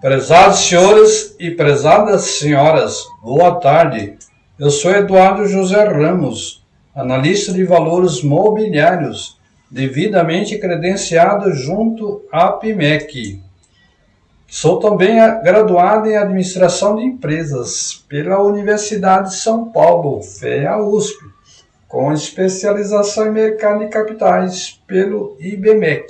Prezados senhores e prezadas senhoras, boa tarde. Eu sou Eduardo José Ramos, analista de valores mobiliários, devidamente credenciado junto à PMEC. Sou também graduado em Administração de Empresas pela Universidade de São Paulo, FEA-USP, com especialização em Mercado de Capitais pelo IBMEC,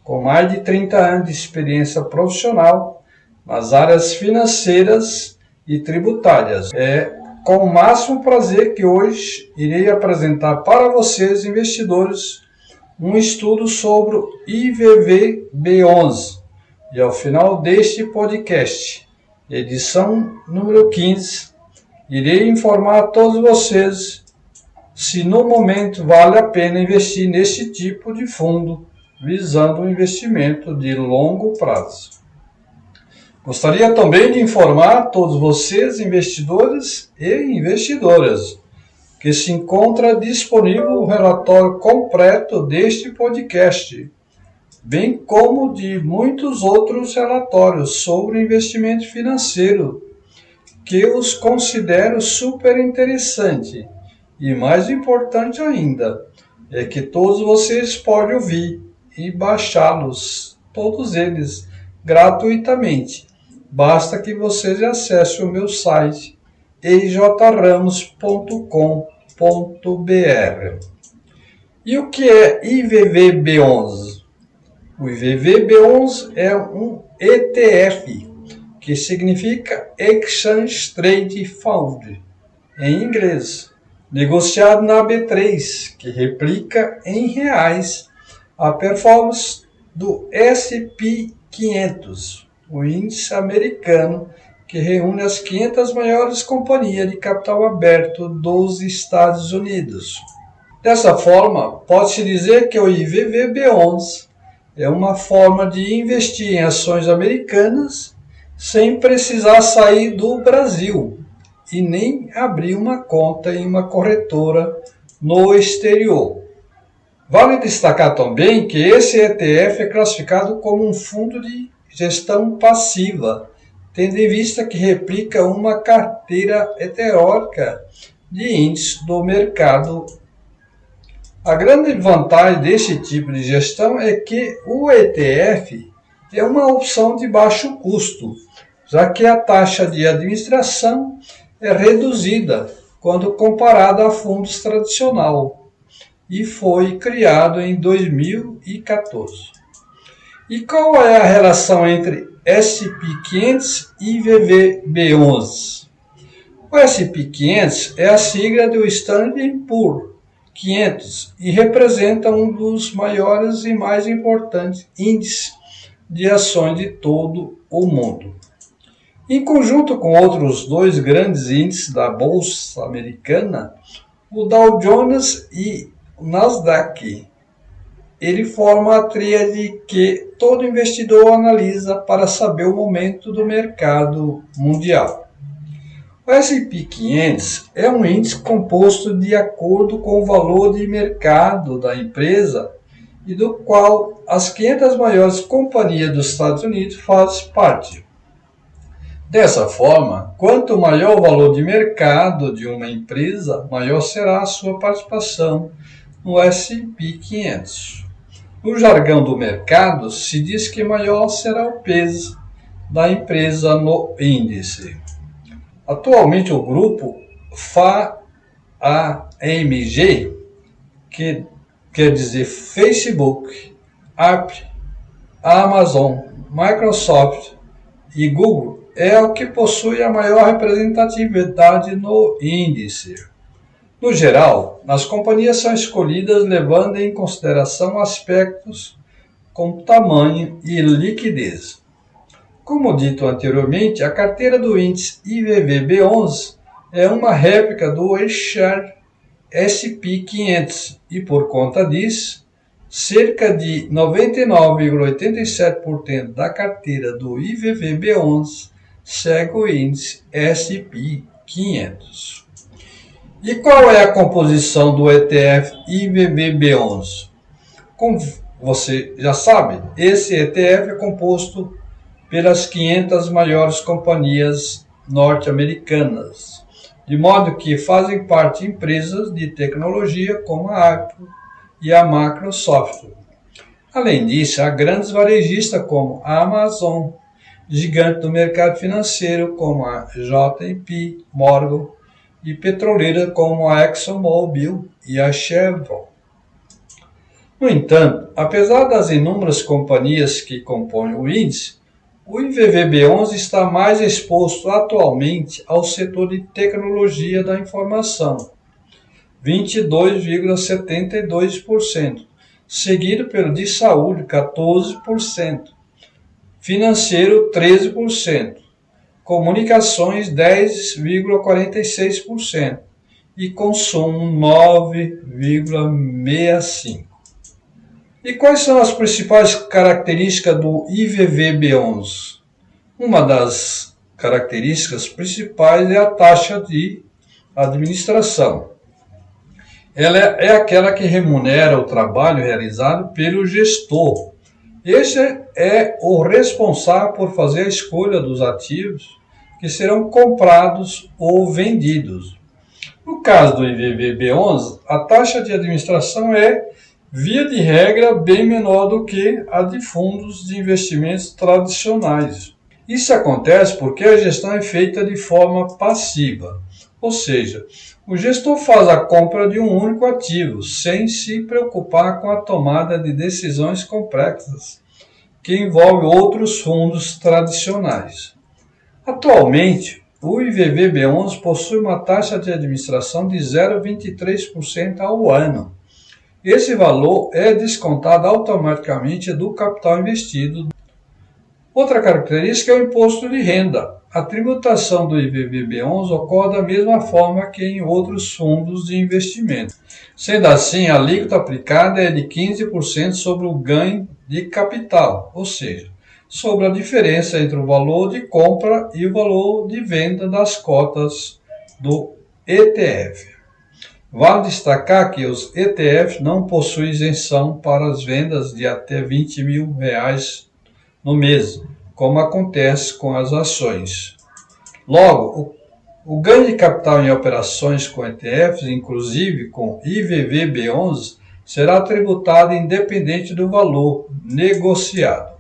com mais de 30 anos de experiência profissional nas áreas financeiras e tributárias. É com o máximo prazer que hoje irei apresentar para vocês, investidores, um estudo sobre o IVVB11. E ao final deste podcast, edição número 15, irei informar a todos vocês se no momento vale a pena investir nesse tipo de fundo, visando um investimento de longo prazo. Gostaria também de informar a todos vocês, investidores e investidoras, que se encontra disponível o relatório completo deste podcast, bem como de muitos outros relatórios sobre investimento financeiro, que os considero super interessante. E mais importante ainda, é que todos vocês podem ouvir e baixá-los, todos eles, gratuitamente. Basta que vocês acessem o meu site eijramos.com.br. E o que é IVVB11? O IVVB11 é um ETF, que significa Exchange Trade Fund, em inglês, negociado na B3, que replica em reais a performance do S&P 500, o índice americano que reúne as 500 maiores companhias de capital aberto dos Estados Unidos. Dessa forma, pode-se dizer que o IVVB11 é uma forma de investir em ações americanas sem precisar sair do Brasil e nem abrir uma conta em uma corretora no exterior. Vale destacar também que esse ETF é classificado como um fundo de gestão passiva, tendo em vista que replica uma carteira teórica de índices do mercado. A grande vantagem desse tipo de gestão é que o ETF é uma opção de baixo custo, já que a taxa de administração é reduzida quando comparada a fundos tradicional, e foi criado em 2014. E qual é a relação entre S&P 500 e IVVB11? O S&P 500 é a sigla do Standard & Poor's 500 e representa um dos maiores e mais importantes índices de ações de todo o mundo. Em conjunto com outros dois grandes índices da Bolsa Americana, o Dow Jones e o Nasdaq, ele forma a tríade que todo investidor analisa para saber o momento do mercado mundial. O S&P 500 é um índice composto de acordo com o valor de mercado da empresa e do qual as 500 maiores companhias dos Estados Unidos fazem parte. Dessa forma, quanto maior o valor de mercado de uma empresa, maior será a sua participação no S&P 500. No jargão do mercado, se diz que maior será o peso da empresa no índice. Atualmente, o grupo FAAMG, que quer dizer Facebook, Apple, Amazon, Microsoft e Google, é o que possui a maior representatividade no índice. No geral, as companhias são escolhidas levando em consideração aspectos como tamanho e liquidez. Como dito anteriormente, a carteira do índice IVVB11 é uma réplica do iShares S&P 500 e, por conta disso, cerca de 99,87% da carteira do IVVB11 segue o índice S&P 500. E qual é a composição do ETF IVVB11? Como você já sabe, esse ETF é composto pelas 500 maiores companhias norte-americanas, de modo que fazem parte empresas de tecnologia como a Apple e a Microsoft. Além disso, há grandes varejistas como a Amazon, gigante do mercado financeiro como a JP Morgan e petroleiras como a ExxonMobil e a Chevron. No entanto, apesar das inúmeras companhias que compõem o índice, o IVVB11 está mais exposto atualmente ao setor de tecnologia da informação, 22,72%, seguido pelo de saúde, 14%, financeiro, 13%, comunicações, 10,46% e consumo, 9,65%. E quais são as principais características do IVVB11? Uma das características principais é a taxa de administração. Ela é aquela que remunera o trabalho realizado pelo gestor. Este é o responsável por fazer a escolha dos ativos que serão comprados ou vendidos. No caso do IVVB11, a taxa de administração é, via de regra, bem menor do que a de fundos de investimentos tradicionais. Isso acontece porque a gestão é feita de forma passiva, ou seja, o gestor faz a compra de um único ativo, sem se preocupar com a tomada de decisões complexas, que envolvem outros fundos tradicionais. Atualmente, o IVVB11 possui uma taxa de administração de 0,23% ao ano. Esse valor é descontado automaticamente do capital investido. Outra característica é o imposto de renda. A tributação do IVVB11 ocorre da mesma forma que em outros fundos de investimento. Sendo assim, a alíquota aplicada é de 15% sobre o ganho de capital, ou seja, sobre a diferença entre o valor de compra e o valor de venda das cotas do ETF. Vale destacar que os ETFs não possuem isenção para as vendas de até R$20 mil no mês, como acontece com as ações. Logo, o ganho de capital em operações com ETFs, inclusive com IVVB11, será tributado independente do valor negociado.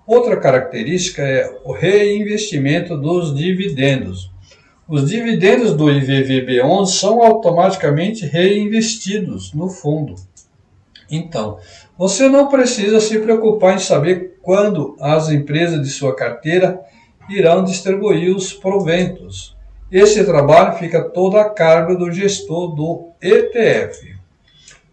Outra característica é o reinvestimento dos dividendos. Os dividendos do IVVB11 são automaticamente reinvestidos no fundo. Então, você não precisa se preocupar em saber quando as empresas de sua carteira irão distribuir os proventos. Esse trabalho fica todo a cargo do gestor do ETF.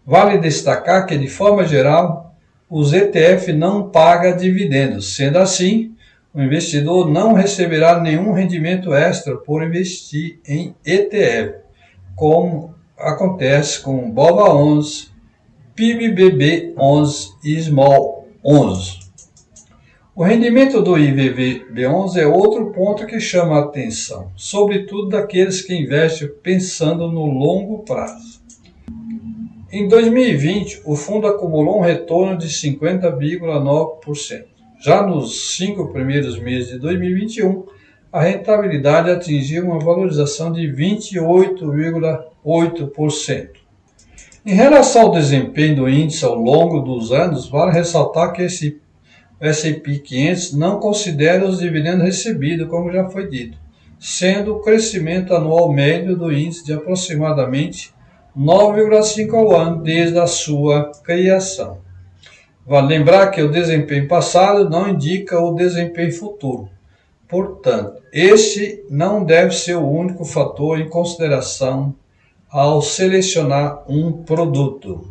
Vale destacar que, de forma geral, os ETF não pagam dividendos. Sendo assim, o investidor não receberá nenhum rendimento extra por investir em ETF, como acontece com BOVA11, PIBBB11 e SMAL11. O rendimento do IVVB11 é outro ponto que chama a atenção, sobretudo daqueles que investem pensando no longo prazo. Em 2020, o fundo acumulou um retorno de 50,9%. Já nos 5 primeiros meses de 2021, a rentabilidade atingiu uma valorização de 28,8%. Em relação ao desempenho do índice ao longo dos anos, vale ressaltar que esse S&P 500 não considera os dividendos recebidos, como já foi dito, sendo o crescimento anual médio do índice de aproximadamente 9,5% ao ano desde a sua criação. Vale lembrar que o desempenho passado não indica o desempenho futuro. Portanto, este não deve ser o único fator em consideração ao selecionar um produto.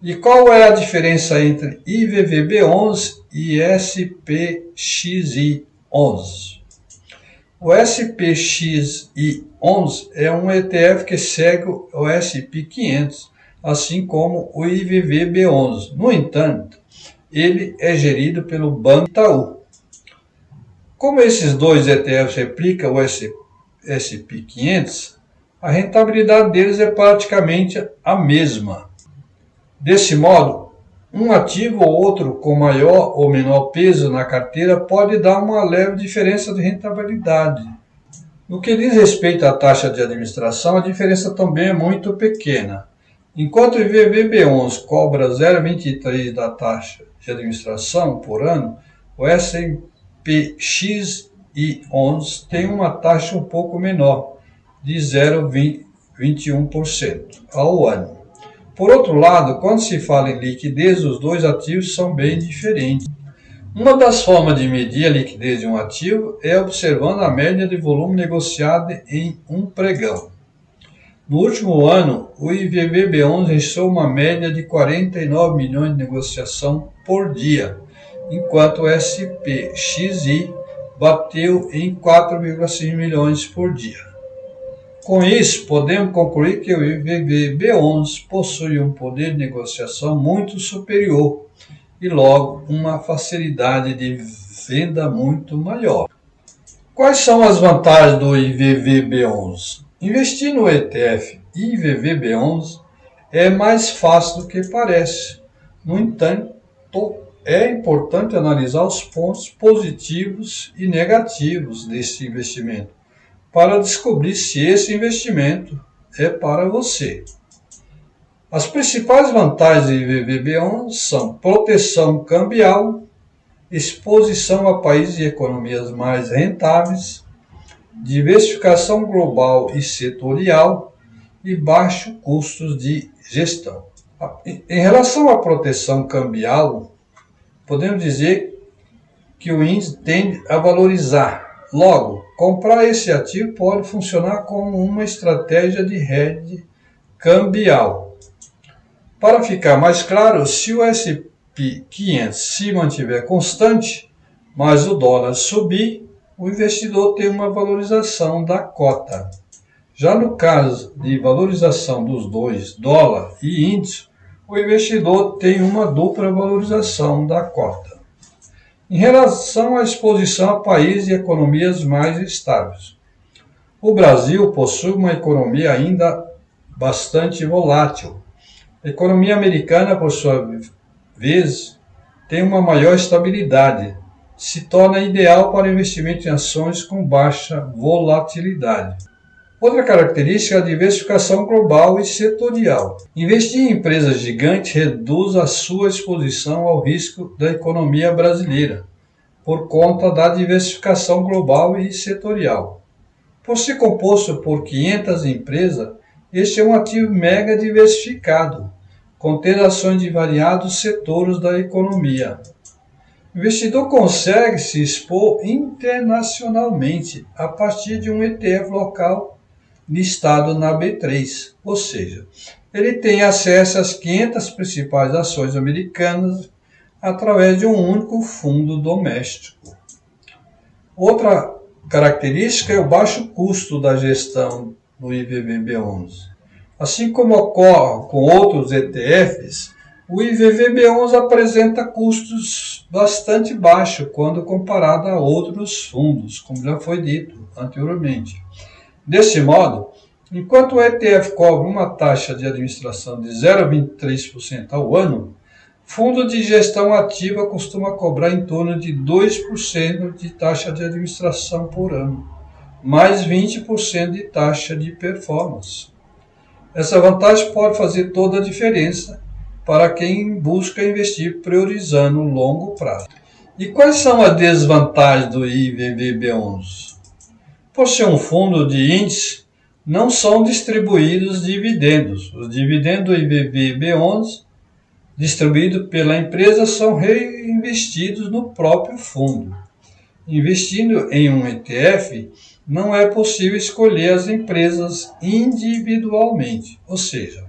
E qual é a diferença entre IVVB11 e SPXI11? O SPXI11 é um ETF que segue o S&P 500, assim como o IVVB11. No entanto, ele é gerido pelo Banco Itaú. Como esses dois ETFs replicam o S&P 500, a rentabilidade deles é praticamente a mesma. Desse modo, Um ativo ou outro com maior ou menor peso na carteira pode dar uma leve diferença de rentabilidade. No que diz respeito à taxa de administração, a diferença também é muito pequena. Enquanto o IVVB11 cobra 0,23 da taxa de administração por ano, o S&P XY11 tem uma taxa um pouco menor, de 0,21% ao ano. Por outro lado, quando se fala em liquidez, os dois ativos são bem diferentes. Uma das formas de medir a liquidez de um ativo é observando a média de volume negociado em um pregão. No último ano, o IVVB11 registrou uma média de 49 milhões de negociação por dia, enquanto o SPXY bateu em 4,5 milhões por dia. Com isso, podemos concluir que o IVVB11 possui um poder de negociação muito superior e, logo, uma facilidade de venda muito maior. Quais são as vantagens do IVVB11? Investir no ETF IVVB11 é mais fácil do que parece. No entanto, é importante analisar os pontos positivos e negativos desse investimento para descobrir se esse investimento é para você. As principais vantagens do IVVB11 são proteção cambial, exposição a países e economias mais rentáveis, diversificação global e setorial e baixos custos de gestão. Em relação à proteção cambial, podemos dizer que o índice tende a valorizar. Logo, comprar esse ativo pode funcionar como uma estratégia de hedge cambial. Para ficar mais claro, se o S&P 500 se mantiver constante, mas o dólar subir, o investidor tem uma valorização da cota. Já no caso de valorização dos dois, dólar e índice, o investidor tem uma dupla valorização da cota. Em relação à exposição a países e economias mais estáveis, o Brasil possui uma economia ainda bastante volátil. A economia americana, por sua vez, tem uma maior estabilidade, se torna ideal para investimento em ações com baixa volatilidade. Outra característica é a diversificação global e setorial. Investir em empresas gigantes reduz a sua exposição ao risco da economia brasileira, por conta da diversificação global e setorial. Por ser composto por 500 empresas, este é um ativo mega diversificado, contendo ações de variados setores da economia. O investidor consegue se expor internacionalmente a partir de um ETF local listado na B3, ou seja, ele tem acesso às 500 principais ações americanas através de um único fundo doméstico. Outra característica é o baixo custo da gestão do IVVB11. Assim como ocorre com outros ETFs, o IVVB11 apresenta custos bastante baixos quando comparado a outros fundos, como já foi dito anteriormente. Desse modo, enquanto o ETF cobra uma taxa de administração de 0,23% ao ano, fundo de gestão ativa costuma cobrar em torno de 2% de taxa de administração por ano, mais 20% de taxa de performance. Essa vantagem pode fazer toda a diferença para quem busca investir priorizando o longo prazo. E quais são as desvantagens do IVVB11? Por ser um fundo de índice, não são distribuídos dividendos. Os dividendos do IVVB11 distribuídos pela empresa são reinvestidos no próprio fundo. Investindo em um ETF, não é possível escolher as empresas individualmente, ou seja,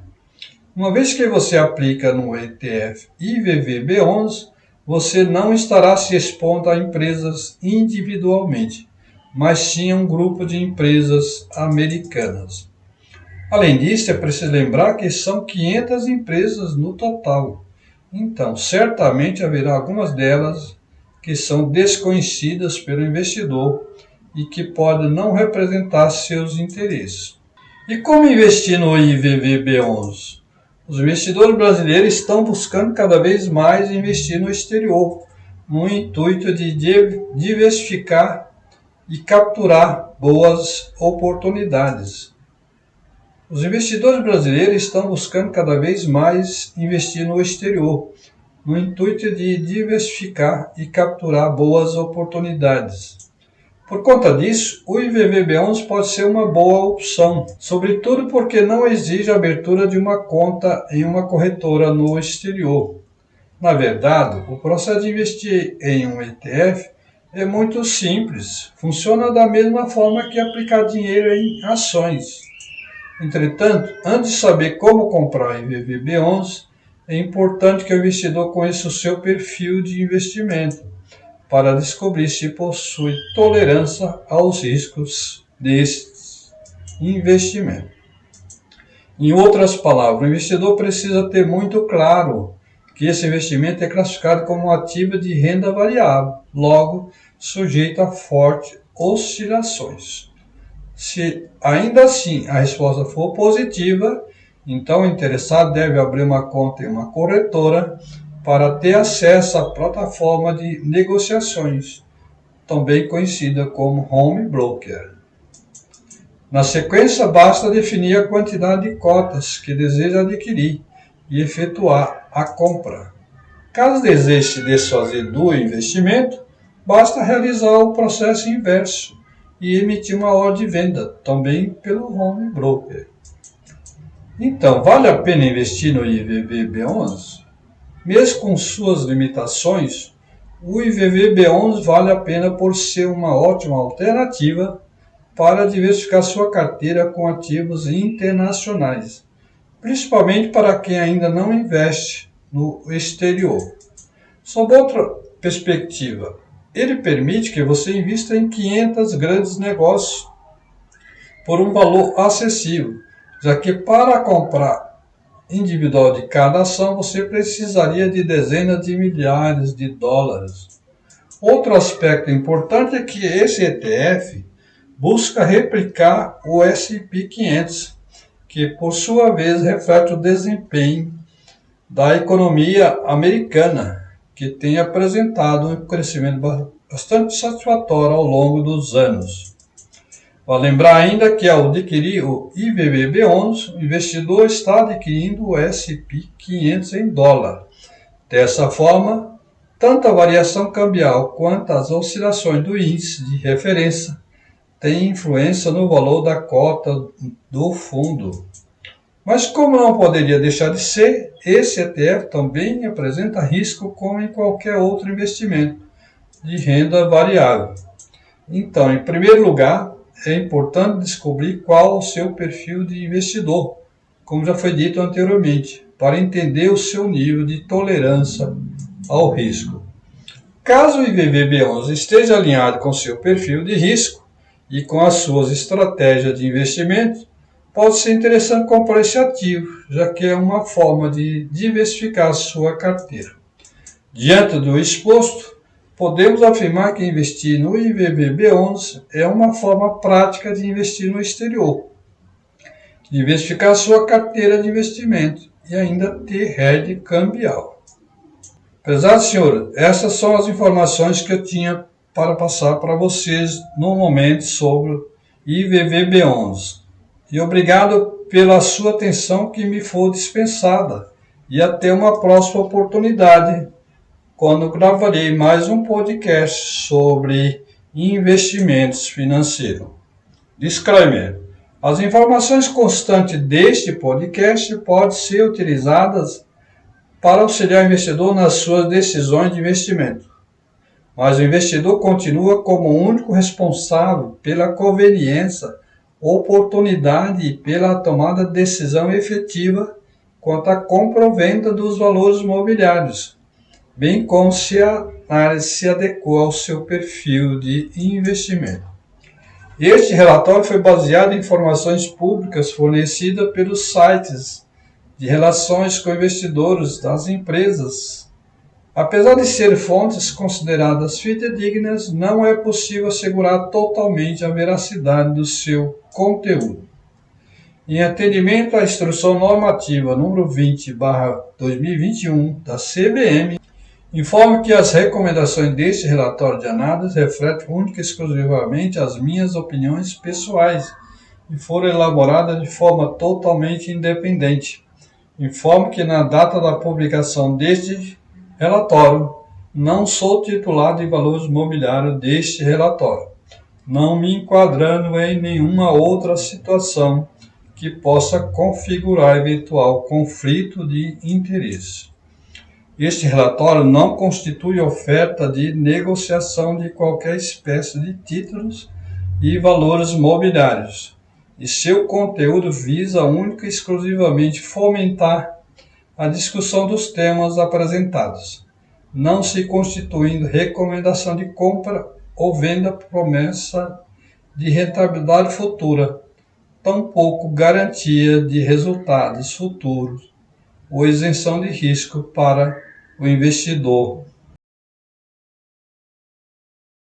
uma vez que você aplica no ETF IVVB11, você não estará se expondo a empresas individualmente, mas sim a um grupo de empresas americanas. Além disso, é preciso lembrar que são 500 empresas no total, então certamente haverá algumas delas que são desconhecidas pelo investidor e que podem não representar seus interesses. E como investir no IVVB11? Os investidores brasileiros estão buscando cada vez mais investir no exterior, no intuito de diversificar e capturar boas oportunidades. Os investidores brasileiros estão buscando cada vez mais investir no exterior, no intuito de diversificar e capturar boas oportunidades. Por conta disso, o IVVB11 pode ser uma boa opção, sobretudo porque não exige a abertura de uma conta em uma corretora no exterior. Na verdade, o processo de investir em um ETF é muito simples, funciona da mesma forma que aplicar dinheiro em ações. Entretanto, antes de saber como comprar o IVVB11, é importante que o investidor conheça o seu perfil de investimento, para descobrir se possui tolerância aos riscos desse investimento. Em outras palavras, o investidor precisa ter muito claro que esse investimento é classificado como um ativo de renda variável, logo sujeito a fortes oscilações. Se ainda assim a resposta for positiva, então o interessado deve abrir uma conta em uma corretora para ter acesso à plataforma de negociações, também conhecida como home broker. Na sequência, basta definir a quantidade de cotas que deseja adquirir e efetuar a compra. Caso deseje se desfazer do investimento, basta realizar o processo inverso e emitir uma ordem de venda, também pelo home broker. Então, vale a pena investir no IVVB11? Mesmo com suas limitações, o IVVB11 vale a pena por ser uma ótima alternativa para diversificar sua carteira com ativos internacionais, principalmente para quem ainda não investe no exterior. Sob outra perspectiva, ele permite que você invista em 500 grandes negócios por um valor acessível, já que para comprar individual de cada ação, você precisaria de dezenas de milhares de dólares. Outro aspecto importante é que esse ETF busca replicar o S&P 500, que por sua vez reflete o desempenho da economia americana, que tem apresentado um crescimento bastante satisfatório ao longo dos anos. Vale lembrar ainda que ao adquirir o IVVB11, o investidor está adquirindo o S&P 500 em dólar. Dessa forma, tanto a variação cambial quanto as oscilações do índice de referência têm influência no valor da cota do fundo. Mas como não poderia deixar de ser, esse ETF também apresenta risco como em qualquer outro investimento de renda variável. Então, em primeiro lugar, é importante descobrir qual o seu perfil de investidor, como já foi dito anteriormente, para entender o seu nível de tolerância ao risco. Caso o IVVB11 esteja alinhado com seu perfil de risco e com as suas estratégias de investimento, pode ser interessante comprar esse ativo, já que é uma forma de diversificar a sua carteira. Diante do exposto, podemos afirmar que investir no IVVB11 é uma forma prática de investir no exterior, diversificar sua carteira de investimento e ainda ter hedge cambial. Prezado senhor, essas são as informações que eu tinha para passar para vocês no momento sobre o IVVB11. E obrigado pela sua atenção que me for dispensada. E até uma próxima oportunidade, quando gravarei mais um podcast sobre investimentos financeiros. Disclaimer: as informações constantes deste podcast podem ser utilizadas para auxiliar o investidor nas suas decisões de investimento, mas o investidor continua como o único responsável pela conveniência, oportunidade e pela tomada de decisão efetiva quanto à compra ou venda dos valores mobiliários, bem como se a análise se adequa ao seu perfil de investimento. Este relatório foi baseado em informações públicas fornecidas pelos sites de relações com investidores das empresas. Apesar de ser fontes consideradas fidedignas, não é possível assegurar totalmente a veracidade do seu conteúdo. Em atendimento à Instrução Normativa número 20/2021 da CVM, informo que as recomendações deste relatório de análise refletem única e exclusivamente as minhas opiniões pessoais e foram elaboradas de forma totalmente independente. Informo que na data da publicação deste relatório, não sou titular de valores mobiliários deste relatório, não me enquadrando em nenhuma outra situação que possa configurar eventual conflito de interesse. Este relatório não constitui oferta de negociação de qualquer espécie de títulos e valores mobiliários, e seu conteúdo visa única e exclusivamente fomentar a discussão dos temas apresentados, não se constituindo recomendação de compra ou venda promessa de rentabilidade futura, tampouco garantia de resultados futuros ou isenção de risco para o investidor.